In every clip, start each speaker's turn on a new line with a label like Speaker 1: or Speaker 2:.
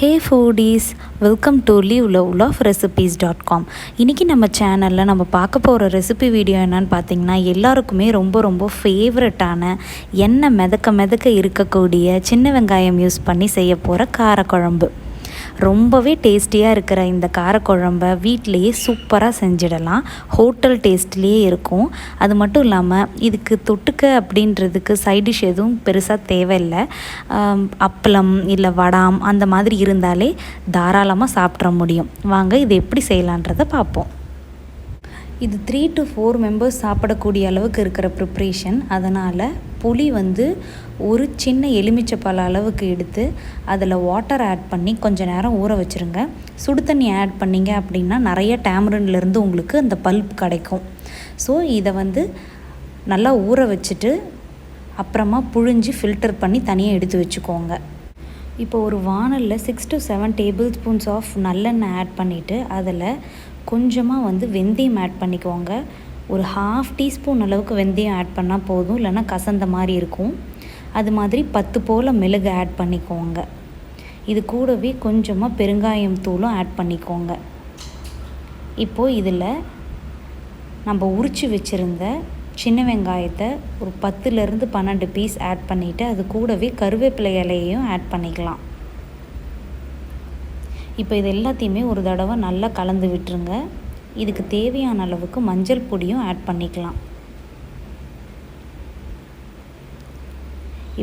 Speaker 1: Hey foodies, welcome to ullitheeyal இன்றைக்கி நம்ம சேனலில் நம்ம பார்க்க போகிற ரெசிபி வீடியோ என்னன்னு பார்த்தீங்கன்னா, எல்லாருக்குமே ரொம்ப ஃபேவரட்டான எண்ணெய் மிதக்க இருக்கக்கூடிய சின்ன வெங்காயம் யூஸ் பண்ணி செய்ய போகிற காரக்குழம்பு. ரொம்பவே டேஸ்டியாக இருக்கிற இந்த காரக்குழம்பை வீட்டிலையே சூப்பராக செஞ்சிடலாம். ஹோட்டல் டேஸ்ட்லேயே இருக்கும். அது மட்டும் இல்லாமல் இதுக்கு தொட்டுக்க அப்படின்றதுக்கு சைடிஷ் எதுவும் பெருசாக தேவையில்லை. அப்பளம் இல்லை வடாம் அந்த மாதிரி இருந்தாலே தாராளமாக சாப்பிட்ற முடியும். வாங்க இது எப்படி செய்யலான்றதை பார்ப்போம். இது 3 to 4 மெம்பர்ஸ் சாப்பிடக்கூடிய அளவுக்கு இருக்கிற ப்ரிப்ரேஷன். அதனால் புளி ஒரு சின்ன எலுமிச்சைப்பழ அளவுக்கு எடுத்து அதில் வாட்டர் ஆட் பண்ணி கொஞ்சம் நேரம் ஊற வச்சுருங்க. சுடு தண்ணி ஆட் பண்ணிங்க அப்படின்னா நிறைய டேமரின்லேருந்து உங்களுக்கு அந்த பல்ப் கிடைக்கும். ஸோ இதை நல்லா ஊற வச்சுட்டு அப்புறமா புழிஞ்சு ஃபில்டர் பண்ணி தனியாக எடுத்து வச்சுக்கோங்க. இப்போ ஒரு வானலில் 6 to 7 டேபிள் ஸ்பூன்ஸ் ஆஃப் நல்லெண்ணெய் ஆட் பண்ணிவிட்டு அதில் கொஞ்சமாக வெந்தயம் ஆட் பண்ணிக்கோங்க. ஒரு 1/2 டீஸ்பூன் அளவுக்கு வெந்தயம் ஆட் பண்ணால் போதும், இல்லைன்னா கசந்த மாதிரி இருக்கும். அது மாதிரி 10 போல் மிளகு ஆட் பண்ணிக்கோங்க. இது கூடவே கொஞ்சமாக பெருங்காயம் தூளும் ஆட் பண்ணிக்கோங்க. இப்போது இதில் நம்ம உரித்து வச்சுருந்த சின்ன வெங்காயத்தை ஒரு 10லேருந்து 12 பீஸ் ஆட் பண்ணிவிட்டு அது கூடவே கருவேப்பிலை இலையையும் ஆட் பண்ணிக்கலாம். இப்போ இது எல்லாத்தையுமே ஒரு தடவை நல்லா கலந்து விட்டுருங்க. இதுக்கு தேவையான அளவுக்கு மஞ்சள் பொடியும் ஆட் பண்ணிக்கலாம்.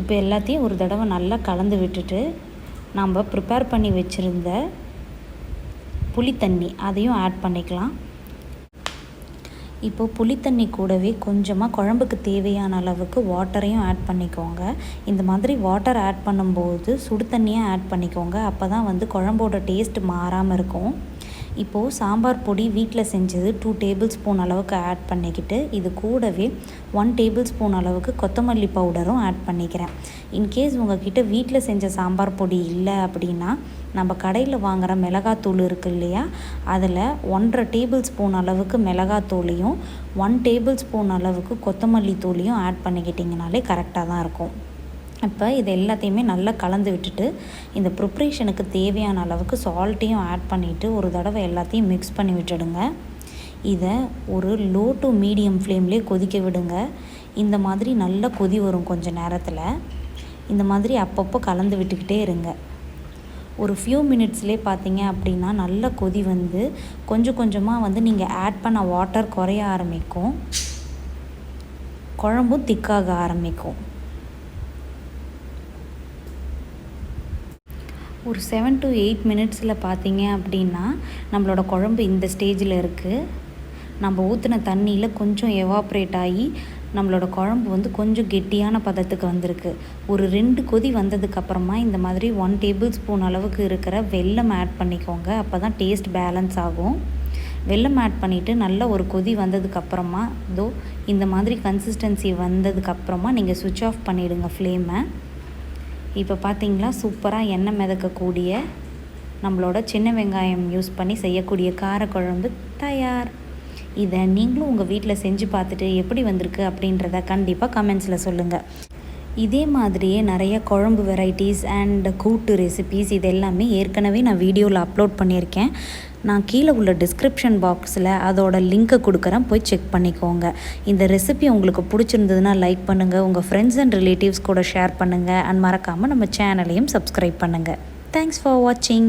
Speaker 1: இப்போ எல்லாத்தையும் ஒரு தடவை நல்லா கலந்து விட்டுட்டு நம்ம ப்ரிப்பேர் பண்ணி வச்சுருந்த புளித்தண்ணி அதையும் ஆட் பண்ணிக்கலாம். இப்போது புளித்தண்ணி கூடவே கொஞ்சமாக குழம்புக்கு தேவையான அளவுக்கு வாட்டரையும் ஆட் பண்ணிக்கோங்க. இந்த மாதிரி வாட்டர் ஆட் பண்ணும்போது சுடு தண்ணியாக ஆட் பண்ணிக்கோங்க. அப்போ தான் குழம்போட டேஸ்ட் மாறாமல் இருக்கும். இப்போது சாம்பார் பொடி வீட்டில் செஞ்சது 2 டேபிள் ஸ்பூன் அளவுக்கு ஆட் பண்ணிக்கிட்டு இது கூடவே 1 டேபிள் ஸ்பூன் அளவுக்கு கொத்தமல்லி பவுடரும் ஆட் பண்ணிக்கிறேன். இன்கேஸ் உங்கள்கிட்ட வீட்டில் செஞ்ச சாம்பார் பொடி இல்லை அப்படின்னா நம்ம கடையில் வாங்குகிற மிளகாத்தூள் இருக்குது இல்லையா, அதில் 1.5 டேபிள் ஸ்பூன் அளவுக்கு மிளகாத்தூளையும் 1 டேபிள் ஸ்பூன் அளவுக்கு கொத்தமல்லி தூளையும் ஆட் பண்ணிக்கிட்டிங்கனாலே கரெக்டாக தான் இருக்கும். இப்போ இது எல்லாத்தையுமே நல்லா கலந்து விட்டுட்டு இந்த ப்ரிப்ரேஷனுக்கு தேவையான அளவுக்கு சால்ட்டையும் ஆட் பண்ணிவிட்டு ஒரு தடவை எல்லாத்தையும் மிக்ஸ் பண்ணி விட்டுடுங்க. இதை ஒரு லோ டு மீடியம் ஃப்ளேம்லேயே கொதிக்க விடுங்க. இந்த மாதிரி நல்லா கொதி வரும் கொஞ்சம் நேரத்தில். இந்த மாதிரி அப்பப்போ கலந்து விட்டுக்கிட்டே இருங்க. ஒரு ஃபியூ மினிட்ஸ்லேயே பார்த்தீங்க அப்படின்னா நல்ல கொதி கொஞ்சம் கொஞ்சமாக நீங்கள் ஆட் பண்ண வாட்டர் குறைய ஆரம்பிக்கும். குழம்பும் திக்காக ஆரம்பிக்கும். ஒரு 7 to 8 மினிட்ஸில் பார்த்தீங்க அப்படின்னா நம்மளோட குழம்பு இந்த ஸ்டேஜில் இருக்குது. நம்ம ஊற்றின தண்ணியில் கொஞ்சம் எவாப்ரேட் ஆகி நம்மளோட குழம்பு கொஞ்சம் கெட்டியான பதத்துக்கு வந்திருக்கு. ஒரு 2 கொதி வந்ததுக்கப்புறமா இந்த மாதிரி 1 டேபிள் ஸ்பூன் அளவுக்கு இருக்கிற வெல்லம் ஆட் பண்ணிக்கோங்க. அப்போ தான் டேஸ்ட் பேலன்ஸ் ஆகும். வெல்லம் ஆட் பண்ணிவிட்டு நல்ல ஒரு கொதி வந்ததுக்கப்புறமா இந்த மாதிரி கன்சிஸ்டன்சி வந்ததுக்கப்புறமா நீங்கள் சுவிட்ச் ஆஃப் பண்ணிவிடுங்க ஃப்ளேமை. இப்போ பார்த்தீங்களா, சூப்பராக எண்ணெய் மிதக்கக்கூடிய நம்மளோட சின்ன வெங்காயம் யூஸ் பண்ணி செய்யக்கூடிய காரக்குழம்பு தயார். இதை நீங்களும் உங்கள் வீட்டில் செஞ்சு பார்த்துட்டு எப்படி வந்திருக்கு அப்படின்றத கண்டிப்பாக கமெண்ட்ஸில் சொல்லுங்கள். இதே மாதிரியே நிறைய குழம்பு வெரைட்டிஸ் அண்ட் கூட்டு ரெசிபீஸ் இது எல்லாமே ஏற்கனவே நான் வீடியோவில் அப்லோட் பண்ணியிருக்கேன். நான் கீழே உள்ள டிஸ்கிரிப்ஷன் பாக்ஸில் அதோட லிங்க்கை கொடுக்குறேன், போய் செக் பண்ணிக்கோங்க. இந்த ரெசிபி உங்களுக்கு பிடிச்சிருந்ததுன்னா லைக் பண்ணுங்கள், உங்கள் ஃப்ரெண்ட்ஸ் அண்ட் ரிலேட்டிவ்ஸ் கூட ஷேர் பண்ணுங்கள், அண்ட் மறக்காமல் நம்ம சேனலையும் சப்ஸ்கிரைப் பண்ணுங்கள். தேங்க்ஸ் ஃபார் வாட்சிங்.